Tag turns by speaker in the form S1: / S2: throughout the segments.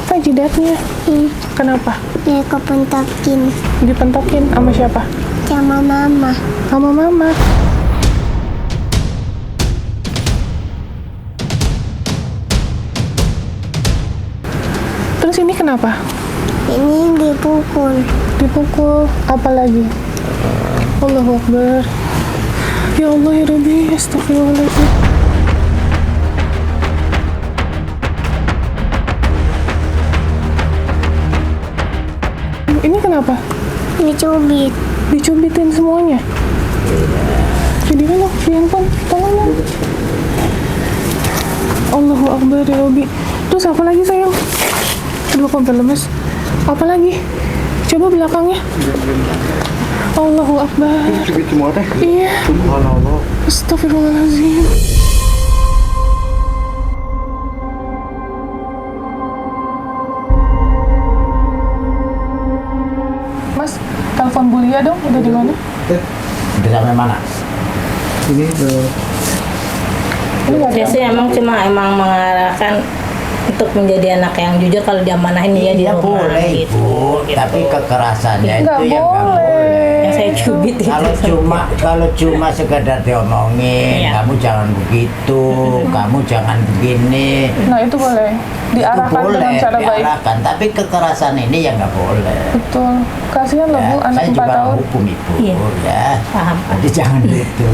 S1: Kenapa jidatnya? Kenapa?
S2: Dia kepentokin
S1: Dipentokin sama siapa?
S2: sama mama.
S1: Sama mama. Terus ini kenapa?
S2: Ini dipukul.
S1: Dipukul. Apa lagi? Allahu Akbar. Ya Allah ya Rabbi. Astagfirullahaladzim. Ini kenapa?
S2: Dicubit.
S1: Dicubitin semuanya. Jadi mana? Handphone, tolong. Allahu Akbar ya Rabbi. Terus apa lagi sayang? Aduh kok lemes. Apa lagi? Coba belakangnya. Allahu Akbar.
S3: Cubit semua teh.
S1: Iya.
S3: Subhanallah.
S1: Astagfirullahaladzim. Mas, telepon Bulia dong. Udah di mana?
S4: Udah sampai mana?
S3: Ini
S1: Ini nggak ada.
S5: Saya sih emang mengarahkan untuk menjadi anak yang jujur kalau diamanahin dia di
S4: Ya
S5: rumah
S4: boleh
S5: gitu.
S4: ibu, tapi kekerasannya
S1: Nggak
S4: itu yang nggak
S1: boleh.
S4: boleh.
S5: Yang saya cubit itu.
S4: Kalau cuma sekedar diomongin,
S5: Iya.
S4: kamu jangan begitu, kamu jangan begini.
S1: Nah itu boleh. Diarahkan
S4: Itu boleh,
S1: dengan cara baik.
S4: diarahkan. Tapi kekerasan ini yang nggak boleh.
S1: Betul. Kasihan loh
S4: Ya,
S1: Bu, anak
S4: saya
S1: 4
S4: juga
S1: tahun.
S4: hukum ibu,
S5: Iya.
S4: ya.
S5: Paham.
S4: Jadi jangan gitu.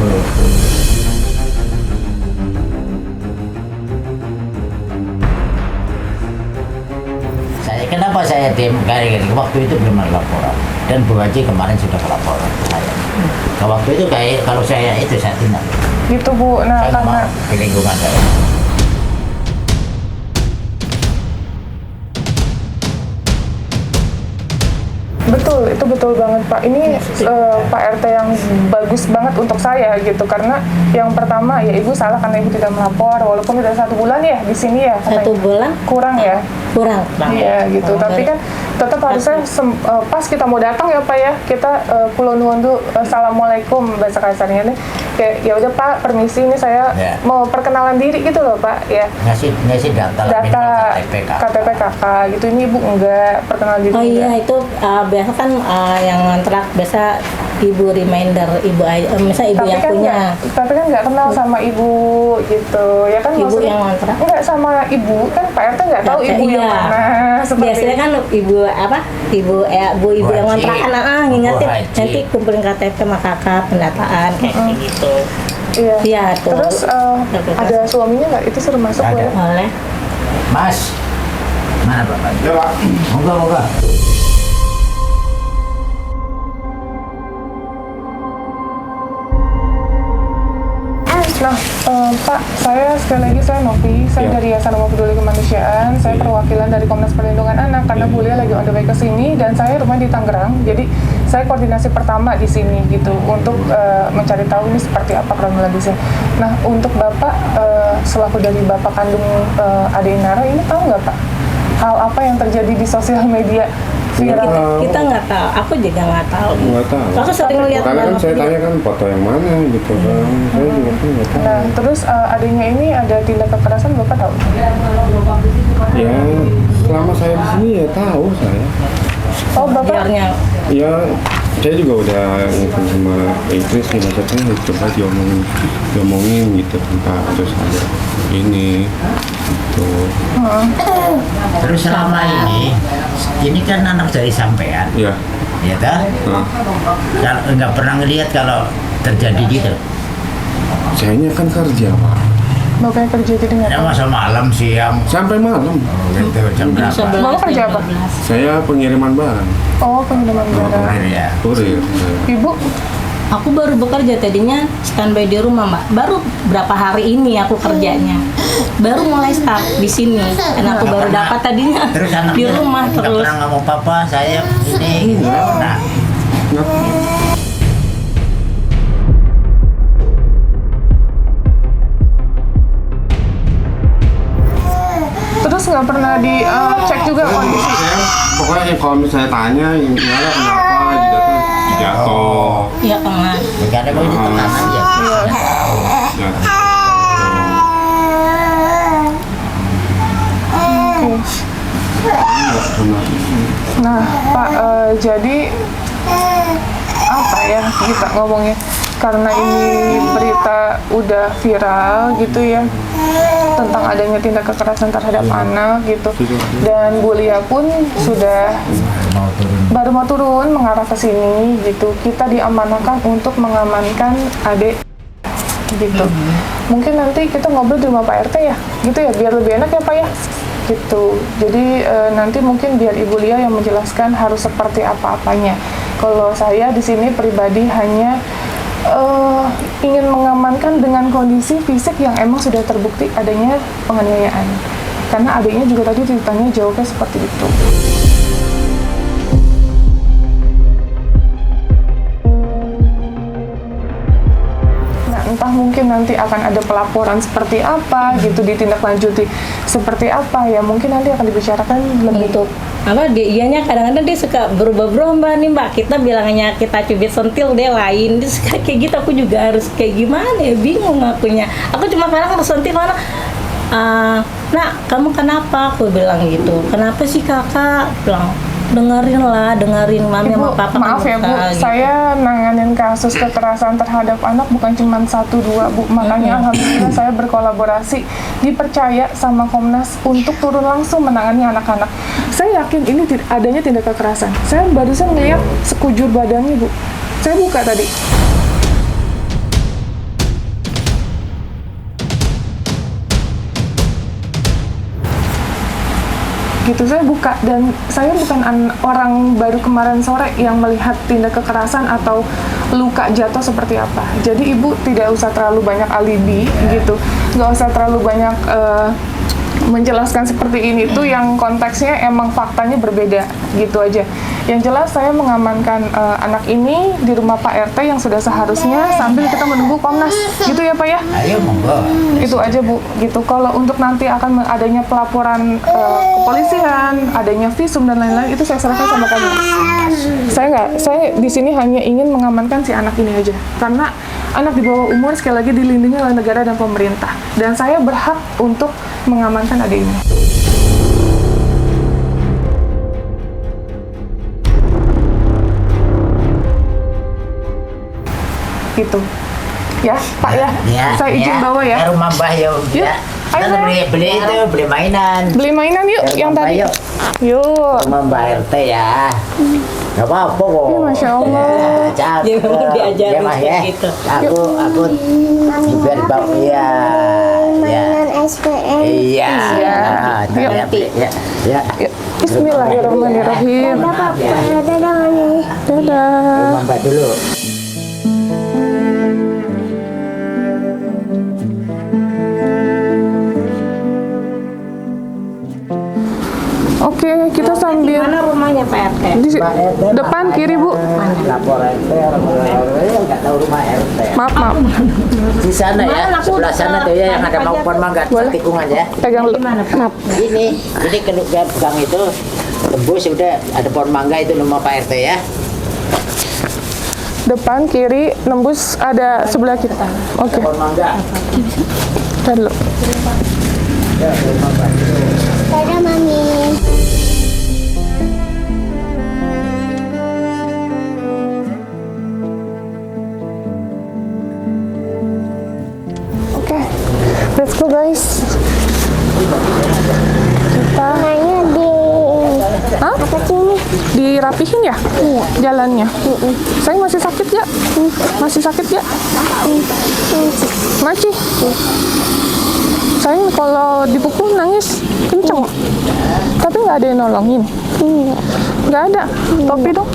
S4: Kenapa saya tim kali waktu itu belum ada laporan dan Bu Haji kemarin sudah laporan ke saya. Waktu itu kayak kalau saya itu saya tindak.
S1: Gitu Bu. Nah
S4: Saya nggak
S1: karena
S4: mau ke lingkungan saya.
S1: betul, itu betul banget Pak. Ini Pak RT yang bagus banget untuk saya gitu, karena yang pertama ya Ibu salah karena Ibu tidak melapor, walaupun sudah 1 bulan ya di sini ya.
S5: 1 bulan
S1: kurang ya.
S5: kurang.
S1: Iya gitu. Tapi kan tetap harusnya pas kita mau datang ya Pak ya, kita kulo nuwun dulu, assalamualaikum bahasa kasarnya nih. Kayak ya udah Pak, permisi ini saya
S4: Ya.
S1: mau perkenalan diri gitu loh Pak ya.
S4: Ngasih data lah,
S1: Data
S4: minimal
S1: KTP kakak gitu, ini Ibu enggak perkenalan diri.
S5: Oh iya,
S1: enggak.
S5: itu biasa kan yang kontrak biasa ibu reminder, ibu misalnya ibu
S1: Tapi
S5: yang
S1: kan
S5: punya.
S1: tapi kan nggak kenal sama ibu gitu ya kan,
S5: Ibu
S1: maksudnya
S5: yang ngontrak.
S1: nggak sama ibu kan, Pak RT nggak tahu ibu yang
S5: Iya.
S1: mana seperti
S5: Biasanya kan ibu apa? Ibu yang
S4: Haji.
S5: kontrakan ngingetin
S4: Bu Haji.
S5: nanti kumpulin KTP sama kakak pendataan kayak gitu.
S1: iya.
S5: Iya, tuh.
S1: Terus ada suaminya nggak, itu suruh masuk
S4: Ada.
S1: boleh?
S5: Boleh.
S4: Mas, mana Pak? Ya Pak. Moga.
S1: Nah, Pak, saya sekali lagi saya Novi, saya
S3: Ya.
S1: dari Yayasan Umum Peduli Kemanusiaan, saya
S3: Ya.
S1: perwakilan dari Komnas Perlindungan Anak karena
S3: Ya.
S1: Bulia lagi on the way ke sini dan saya rumah di Tangerang, jadi saya koordinasi pertama di sini gitu untuk mencari tahu ini seperti apa kronologisnya. Nah, untuk Bapak selaku dari Bapak kandung Ade Inara ini tahu nggak Pak hal apa yang terjadi di sosial media viral?
S5: Kita nggak tahu, aku juga nggak tahu.
S3: Nggak tahu.
S5: Aku sering lihat
S3: Karena kan
S5: dalam
S3: saya
S5: video.
S3: tanya kan foto yang mana gitu kan. Saya juga kan nggak tahu.
S1: Nah, terus adanya ini ada tindak kekerasan, Bapak tahu?
S3: Ya, selama saya di sini ya tahu saya.
S1: Oh, Bapak
S5: Biarnya
S3: Ya, saya juga udah ngomong sama Idris nih, maksudnya coba diomongin gitu kan Pak, terus ada ini gitu.
S4: Terus selama ini kan anak dari sampean,
S3: Ya,
S4: ya dah. Kalau nggak pernah ngelihat kalau terjadi gitu.
S3: saya kan kerja Pak,
S1: Bapaknya kerja jadi nggak
S4: Ya
S1: tahu.
S4: masa malam siang.
S3: sampai malam.
S4: Gitu jam berapa?
S1: Bapak kerja apa?
S3: Saya pengiriman barang,
S1: Oh, pengiriman barang.
S4: Kurir ya.
S3: kurir.
S1: Ibu,
S5: aku baru bekerja tadinya standby di rumah Mbak. Baru berapa hari ini aku kerjanya. Baru mulai start di sini. Karena aku baru dapat tadinya
S4: Terus
S5: di
S4: anaknya
S5: rumah
S4: nggak
S5: terus.
S4: pernah ngomong papa saya ini gitu. Nah,
S1: terus nggak pernah dicek juga kondisi?
S3: Pokoknya kalau misalnya tanya ini kenapa gitu kan jatuh.
S5: Iya kan.
S4: karena mau ini tenang aja.
S3: Jatuh.
S1: Oke.
S3: sama
S1: Nah, Pak, jadi apa ya kita ngomongnya? Karena ini berita udah viral gitu ya tentang adanya tindak kekerasan terhadap anak gitu, dan Bu Lia pun sudah baru mau turun mengarah ke sini gitu. Kita diamanahkan untuk mengamankan adik gitu. Mungkin nanti kita ngobrol di rumah Pak RT ya, gitu ya, biar lebih enak ya Pak ya, gitu. Jadi nanti mungkin biar Ibu Lia yang menjelaskan harus seperti apa-apanya. Kalau saya di sini pribadi hanya ingin mengamankan dengan kondisi fisik yang emang sudah terbukti adanya penganiayaan. Karena adiknya juga tadi ditanya jawabnya seperti itu. Entah mungkin nanti akan ada pelaporan seperti apa gitu, ditindaklanjuti seperti apa ya, mungkin nanti akan dibicarakan lebih.
S5: Untuk apa dianya kadang-kadang dia suka berubah-ubah nih Mbak, kita bilangnya kita cubit sentil, dia lain, dia suka kayak gitu. Aku juga harus kayak gimana ya, bingung akunya. Aku cuma kadang harus sentil mana, nak kamu kenapa, aku bilang gitu, kenapa sih kakak, bilang dengerin mami sama papa.
S1: Maaf ya Bu,
S5: gitu.
S1: saya nanganin kasus kekerasan terhadap anak bukan cuma 1-2 Bu, makanya alhamdulillah saya berkolaborasi, dipercaya sama Komnas untuk turun langsung menangani anak-anak. Saya yakin ini adanya tindak kekerasan. Saya barusan ngeliat sekujur badannya Bu, saya buka tadi. Gitu, saya buka, dan saya bukan orang baru kemarin sore yang melihat tindak kekerasan atau luka jatuh seperti apa. Jadi ibu tidak usah terlalu banyak alibi gitu, nggak usah terlalu banyak menjelaskan seperti ini tuh yang konteksnya emang faktanya berbeda gitu aja. Yang jelas saya mengamankan anak ini di rumah Pak RT yang sudah seharusnya sambil kita menunggu Komnas gitu ya Pak ya.
S4: Ayo monggo.
S1: Itu aja Bu gitu. Kalau untuk nanti akan adanya pelaporan kepolisian, adanya visum dan lain-lain, itu saya serahkan sama Komnas. Saya di sini hanya ingin mengamankan si anak ini aja, karena anak di bawah umur sekali lagi dilindungi oleh negara dan pemerintah, dan saya berhak untuk mengamankan adik ini. Gitu ya Pak ya, saya izin bawa ya.
S4: Ke rumah Mbah ya.
S1: Yuk,
S4: Ya.
S1: ayo,
S4: Kita beli mainan.
S1: beli mainan yuk
S4: Ke
S1: yang
S4: rumah
S1: tadi.
S4: Mbah, yuk.
S1: Yuk.
S4: Rumah Mbah RT ya. Gak apa-apa kok.
S1: Ya, Masya Allah.
S4: Cakep.
S5: Dia memang diajarin
S4: Ya, Mah, ya.
S5: gitu.
S4: Aku biar bawa ya.
S2: Mainan SPM.
S4: Iya.
S1: Iya.
S4: Ya. Ya.
S1: Yuk. Bismillahirrahmanirrahim.
S2: Dadah Papa, dadah Mami.
S1: Dadah.
S4: Rumah Mbah dulu.
S1: Oke, kita sambil
S5: Mana rumahnya Pak RT?
S1: di depan kiri Bu.
S4: Lapor RT, orang nggak tahu rumah RT.
S1: Maaf.
S4: Di sana ya,
S5: Mana aku
S4: sebelah sana tuh ya yang ada pohon mangga tikungan ya.
S1: Pegang dulu. Maaf.
S4: Ini kalau dia pegang itu tembus udah ada pohon mangga itu rumah Pak RT ya.
S1: Depan kiri nembus ada sebelah kita. Oke.
S4: Pohon mangga.
S1: Tar dulu.
S2: Dadah Mami.
S1: Oke. Let's go guys. Kita
S2: Mainnya di
S1: Hah?
S2: apa sini?
S1: dirapihin ya?
S2: Iya.
S1: Jalannya. Saya masih sakit ya? Masih sakit ya? Masih. Sayang kalau dipukul nangis kenceng. Tapi nggak ada yang nolongin.
S2: Enggak.
S1: Nggak ada. Topi dong.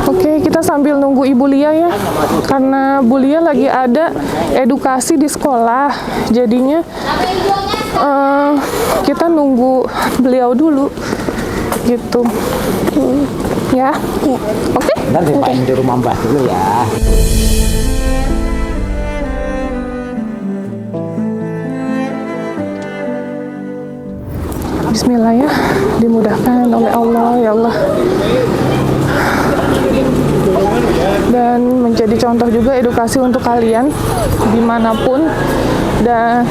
S1: Oke, kita sambil nunggu Ibu Lia ya. Karena Bu Lia lagi ada edukasi di sekolah. Jadinya kita nunggu beliau dulu. Gitu. Ya. Oke.
S4: Nanti main di rumah Mbah dulu ya.
S1: Bismillah ya, dimudahkan oleh Allah ya Allah. dan menjadi contoh juga edukasi untuk kalian dimanapun, dan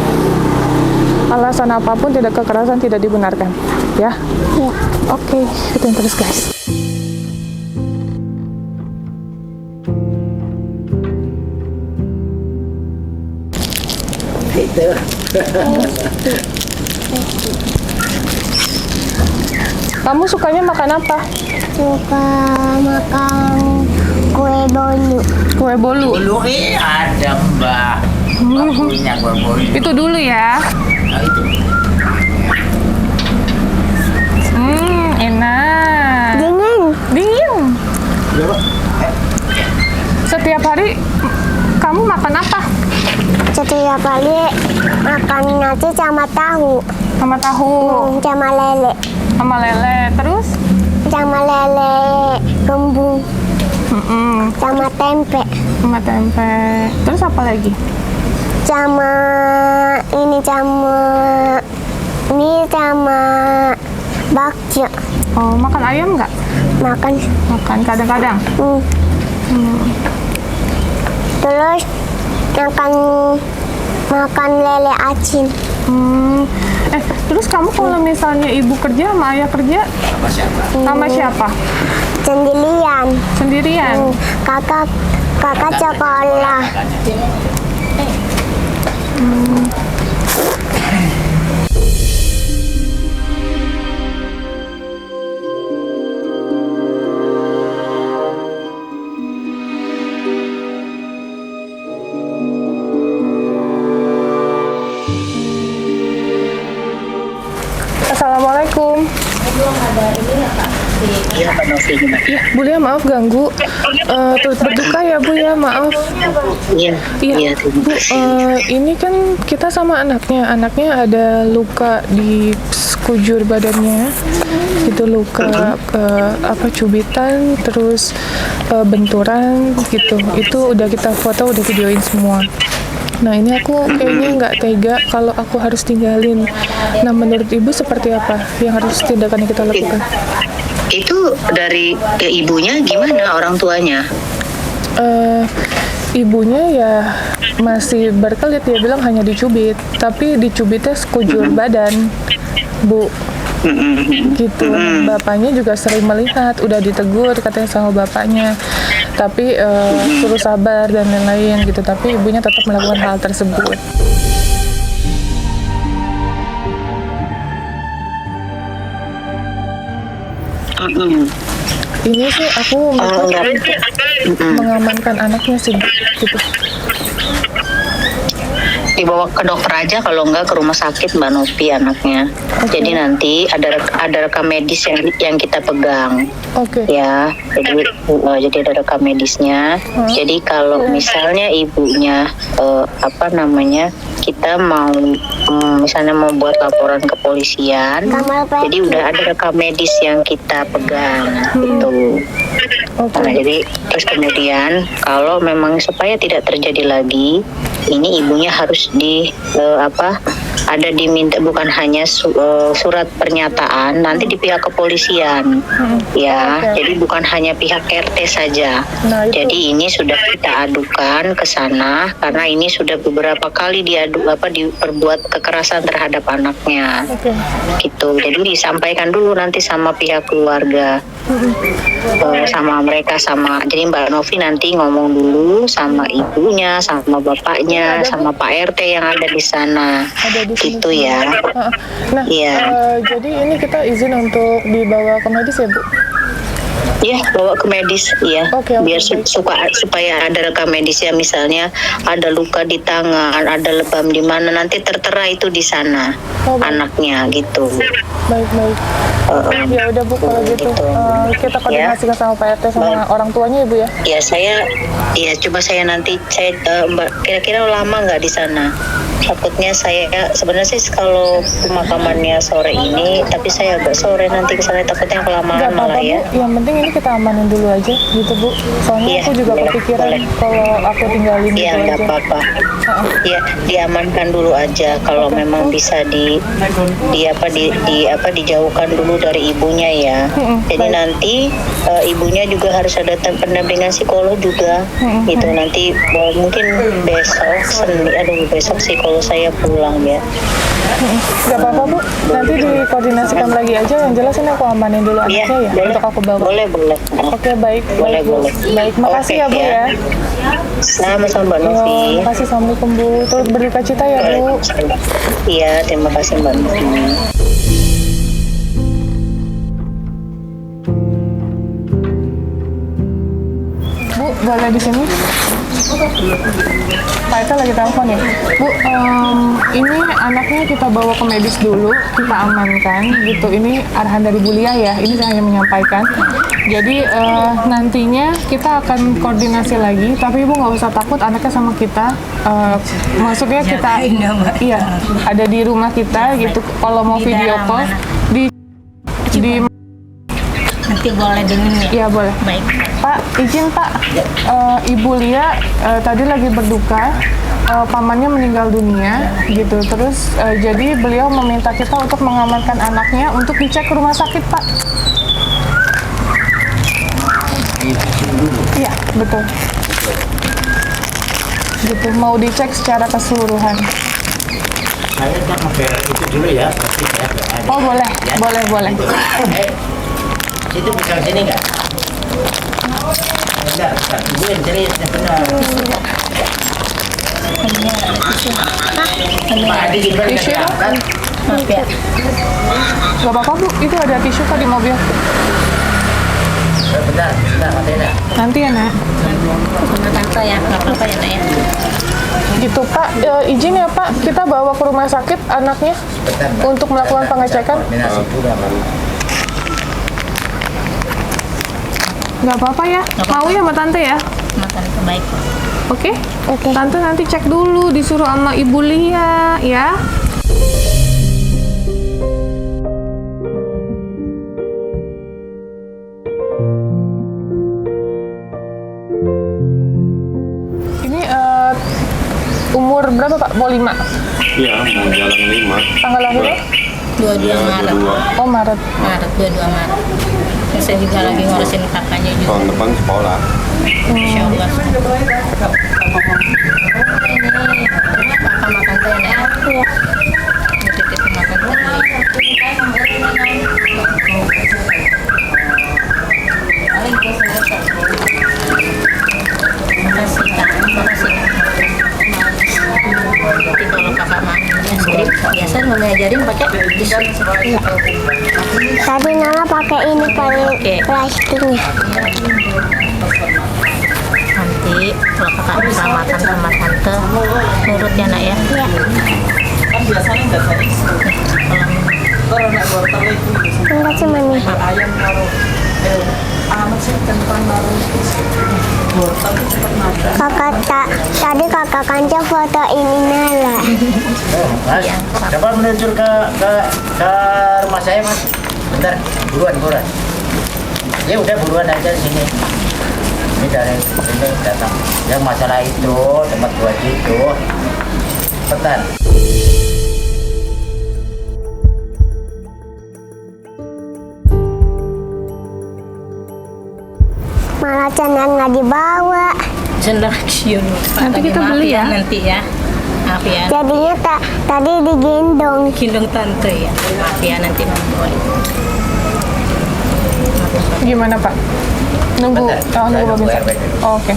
S1: alasan apapun tidak kekerasan tidak dibenarkan ya. Oke, ikutin terus guys.
S4: Itu.
S1: Kamu sukanya makan apa?
S2: Suka makan kue bolu.
S1: Kue bolu.
S4: Dulu ada Mbak. Mbak punya kue bolu.
S1: Itu dulu ya.
S4: Nah, itu.
S1: Enak.
S2: Dingin.
S1: Dingin. Setiap hari kamu makan apa?
S2: Setiap kali makan nasi sama tahu.
S1: Sama tahu,
S2: Sama lele.
S1: sama lele. Terus?
S2: Sama lele gembung. Sama tempe.
S1: Sama tempe. Terus apa lagi?
S2: Sama bakso.
S1: Oh, makan ayam nggak?
S2: Makan.
S1: Makan kadang-kadang.
S2: Terus makan lele asin.
S1: Terus kamu kalau misalnya ibu kerja sama ayah kerja
S4: Sama siapa?
S1: sama siapa?
S2: Sendirian.
S1: Sendirian.
S2: Kakak sekolah.
S1: Assalamualaikum.
S4: Iya, Mbak Novi.
S1: Bu Lia, maaf ganggu. Turut berduka ya Bu ya, maaf.
S4: Iya.
S1: Iya, Bu, ini kan kita sama anaknya. Anaknya ada luka di sekujur badannya. Itu luka cubitan, terus benturan gitu. Itu udah kita foto, udah videoin semua. Nah, ini aku kayaknya nggak tega kalau aku harus tinggalin. Nah, menurut Ibu seperti apa yang harus tindakan yang kita lakukan?
S6: Itu dari ibunya gimana, orang tuanya?
S1: Ibunya ya masih berkelit, dia bilang hanya dicubit, tapi dicubitnya sekujur badan, Bu. Gitu. Bapaknya juga sering melihat, udah ditegur katanya sama bapaknya, tapi suruh sabar dan lain-lain gitu, tapi ibunya tetap melakukan hal tersebut. Ini sih aku mengamankan anaknya sih gitu.
S6: Dibawa ke dokter aja, kalau enggak ke rumah sakit Mbak Novi anaknya. Jadi nanti ada rekam medis yang kita pegang.
S1: Oke.
S6: Ya, jadi ada rekam medisnya. Jadi kalau misalnya ibunya kita mau misalnya mau buat laporan ke polisian, jadi udah ada rekam medis yang kita pegang gitu. Nah, jadi terus kemudian kalau memang supaya tidak terjadi lagi, ini ibunya harus ada diminta bukan hanya surat pernyataan nanti di pihak kepolisian, ya. Jadi bukan hanya pihak RT saja.
S1: Nah,
S6: jadi ini sudah kita adukan ke sana karena ini sudah beberapa kali diperbuat kekerasan terhadap anaknya. Gitu. Jadi disampaikan dulu nanti sama pihak keluarga. Sama mereka, jadi Mbak Novi nanti ngomong dulu sama ibunya, sama bapaknya, sama Pak RT yang ada di sana. Gitu ya.
S1: Nah,
S6: iya.
S1: Jadi ini kita izin untuk dibawa ke medis ya, Bu?
S6: Iya, bawa ke medis, iya. Biar supaya ada rekam medisnya, misalnya ada luka di tangan, ada lebam di mana, nanti tertera itu di sana anaknya gitu.
S1: Baik. Ya udah Bu, kalau gitu kita koordinasikan sama Pak RT sama orang tuanya ya Bu ya.
S6: Ya coba saya nanti Mbak, kira-kira lama nggak di sana? takutnya saya sebenarnya sih kalau pemakamannya sore ini, tapi saya agak sore nanti kesana, takutnya kelamaan
S1: Nggak apa-apa
S6: malah ya.
S1: Bu, yang penting ini kita amanin dulu aja gitu Bu. Soalnya
S6: Iya,
S1: aku juga
S6: boleh,
S1: kepikiran
S6: boleh.
S1: kalau aku tinggalin
S6: Iya,
S1: gitu
S6: nggak
S1: aja.
S6: apa-apa. Ya, diamankan dulu aja. Kalau memang bisa dijauhkan dulu dari ibunya ya. Jadi nanti ibunya juga harus ada pendampingan psikolog juga. Gitu nanti mungkin besok sih kalau saya pulang ya.
S1: Gak apa-apa Bu, nanti dikoordinasikan lagi aja. Yang jelas ini aku amanin dulu
S6: Iya,
S1: anaknya ya,
S6: boleh.
S1: untuk aku bawa.
S6: Boleh.
S1: Oke, baik.
S6: Boleh,
S1: baik, Bu.
S6: boleh.
S1: Baik, makasih
S6: Oke,
S1: ya Bu
S6: ya.
S1: ya.
S6: Sama-sama Mbak Novi.
S1: Makasih, Assalamualaikum Bu. Turut berduka cita ya Bu.
S6: Iya, terima kasih Mbak Novi.
S1: Bu, boleh di sini? Pak Eka lagi telepon ya? Bu, ini anaknya kita bawa ke medis dulu, kita amankan gitu. Ini arahan dari Bu Lia ya, ini saya hanya menyampaikan. Jadi nantinya kita akan koordinasi lagi, tapi Ibu nggak usah takut, anaknya sama kita. Maksudnya kita, iya, ada di rumah kita gitu. Kalau mau
S5: Di
S1: video
S5: dalam
S1: call,
S5: mana?
S1: di
S5: Nanti boleh dengerin ya?
S1: iya boleh.
S5: Baik.
S1: Pak, izin Pak, Ibu Lia tadi lagi berduka, pamannya meninggal dunia, gitu. Terus jadi beliau meminta kita untuk mengamankan anaknya untuk dicek ke rumah sakit Pak. Iya, betul. Gitu, mau dicek secara keseluruhan.
S4: Saya kan mampir itu dulu ya, pasti ya.
S1: Oh boleh,
S4: Ya.
S1: boleh.
S4: Situ bisa sini nggak? Enggak, ibu yang cari yang benar. Pak Adi gimana
S1: Tisu?
S4: kan?
S5: Maaf ya.
S1: Gak apa-apa Bu, itu ada tisu kok di mobil.
S4: Bentar, matiin ya.
S1: Nanti ya Nak.
S5: Sama tante ya, nggak apa-apa ya Nak ya.
S1: Gitu Pak, izin ya Pak, kita bawa ke rumah sakit anaknya
S4: Bentar, Mbak.
S1: untuk melakukan pengecekan.
S4: Koordinasi dulu sama Mbak.
S1: Nggak apa-apa ya, mau ya sama Tante ya?
S5: Sama tante baik.
S1: Oke? Tante nanti cek dulu, disuruh sama Ibu Lia ya. Ini umur berapa Pak? Mau 5?
S3: Iya, mau jalan 5.
S1: Tanggal lahirnya?
S5: 22 Maret.
S1: Oh Maret.
S5: Maret, 22 Maret. Saya juga lagi ngurusin kakaknya juga.
S3: Tahun depan sekolah.
S5: Insya Allah. Ini rumah sama tante ya Nak? Iya. Titip rumah tante. Makasih Kak, makasih. Nanti kalau kakak manggilnya strip, biasa ngajarin pakai tisu.
S2: Tadi Nala pakai ini pakai plastiknya.
S5: Nanti kalau kakak keselamatan sama tante nurut ya Nak ya.
S2: Iya. Enggak cuma nih. Tadi kakak Kanca foto ini Nala.
S4: Mas, coba meluncur ke rumah saya Mas. Bentar, buruan. Ya udah buruan aja sini. Ini dari sini datang. Yang masalah itu tempat buat itu. Bentar.
S2: Malah Cendana nggak dibawa.
S5: Sendakiun.
S1: Nanti kita beli ya.
S5: Nanti ya. Maaf ya.
S2: Jadinya tadi digendong.
S5: Gendong tante ya. Maaf ya nanti membawa.
S1: Gimana Pak? Nunggu,
S4: Bentar,
S1: nunggu
S4: saya
S1: Babin.
S4: nunggu RW dulu.
S1: Oh, oke.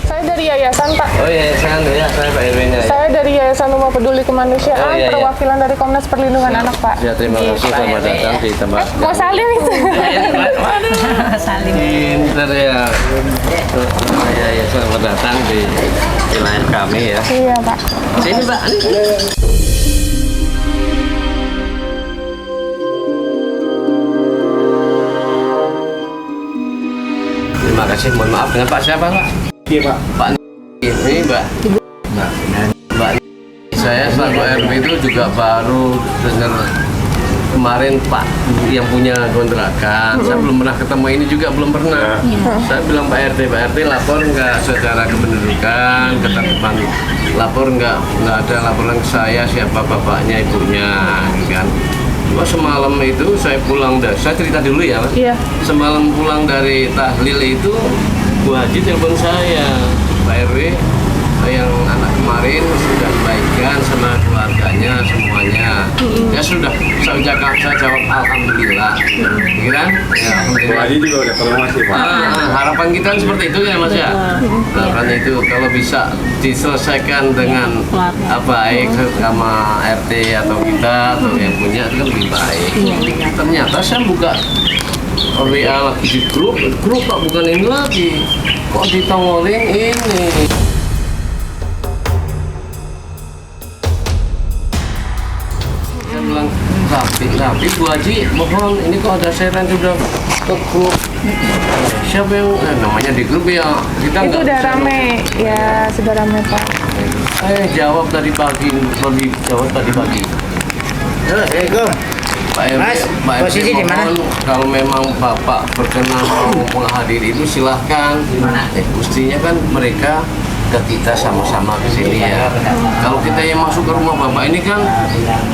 S1: Saya dari yayasan Pak.
S7: Oh iya, saya Pak RW-nya.
S1: Saya dari Yayasan Rumah Peduli Kemanusiaan,
S7: Oh, iya, iya.
S1: perwakilan dari Komnas Perlindungan Anak Pak.
S7: Ya, terima kasih selamat datang di tempat.
S1: Mau salim itu?
S5: Saling.
S7: Pinter ya. Ya, selamat datang di wilayah kami ya.
S1: Iya Pak.
S7: Sini Pak. terima kasih. Mohon maaf dengan Pak siapa Pak?
S3: Iya Pak.
S7: Pak ini Mbak. Mbak saya selaku RW itu juga baru dengar kemarin Pak yang punya kontrakan. Saya belum pernah ketemu, ini juga belum pernah. Saya bilang Pak RT lapor nggak secara kependudukan, ketertiban lapor nggak ada laporan ke saya siapa bapaknya ibunya, kan. Cuma semalam itu saya pulang saya cerita dulu ya, Mas.
S1: Iya.
S7: Semalam pulang dari tahlil itu Bu Haji telepon saya, Pak RW yang anak kemarin sudah baikan sama keluarganya semuanya. Ya sudah, saya jawab alhamdulillah. Kan? Ya, alhamdulillah.
S3: Haji juga udah tolong masih Pak.
S7: Harapan kita seperti itu ya Mas ya. Harapan itu kalau bisa diselesaikan dengan baik sama RT atau kita atau yang punya itu kan lebih baik. Ternyata saya buka WA lagi di grup Pak, bukan ini lagi. Kok ditongolin ini? Bilang tapi Bu Haji mohon ini kok ada sharean sudah ke grup, siapa yang namanya di grup ya kita
S1: Itu udah rame, ya sudah rame Pak.
S7: jawab tadi pagi.
S4: Assalamualaikum.
S7: Pak RT,
S4: Mas,
S7: Pak RT
S4: posisi di mana?
S7: mohon kalau memang Bapak berkenan mau menghadiri itu silahkan. Mestinya kan mereka ke kita sama-sama ke sini ya. Kalau kita yang masuk ke rumah Bapak ini kan,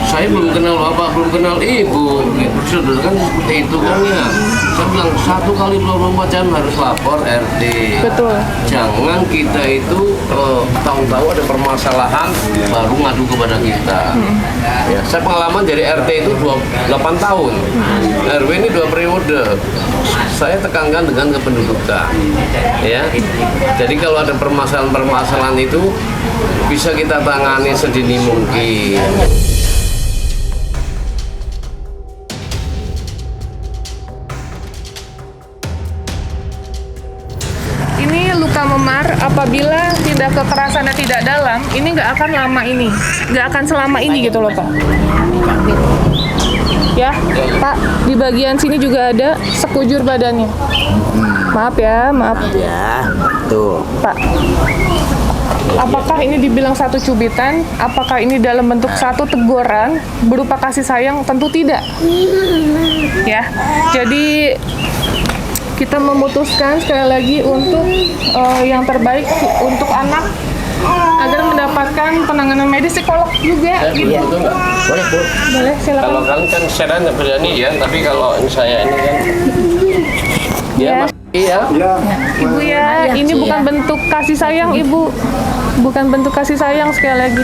S7: saya belum kenal Bapak, belum kenal Ibu. Prosedur kan seperti itu kan ya. Saya bilang 1 kali 24 jam harus lapor RT.
S1: Betul.
S7: Jangan kita itu tahu-tahu ada permasalahan baru ngadu kepada kita. Ya, saya pengalaman dari RT itu 8 tahun. RW ini 2 periode. Saya tekankan dengan kependudukan. Ya. Jadi kalau ada permasalahan itu bisa kita tangani sedini mungkin.
S1: Ini luka memar apabila tindak kekerasannya tidak dalam, ini nggak akan lama ini, nggak akan selama ini gitu loh Pak. Ya, Pak, di bagian sini juga ada sekujur badannya. Maaf ya, maaf.
S4: Ya, tuh.
S1: Pak, apakah ini dibilang satu cubitan? Apakah ini dalam bentuk satu teguran berupa kasih sayang? Tentu tidak. Ya, jadi kita memutuskan sekali lagi untuk yang terbaik untuk anak agar mendapatkan penanganan medis, psikolog juga. Gitu.
S7: Itu enggak? Boleh, Bu.
S1: Boleh, silakan.
S7: Kalau kalian kan sedan nggak berani ya, tapi kalau saya ini kan
S1: Ya.
S7: Mas. Iya.
S1: Ibu ya, ini bukan bentuk kasih sayang Ibu, bukan bentuk kasih sayang sekali lagi.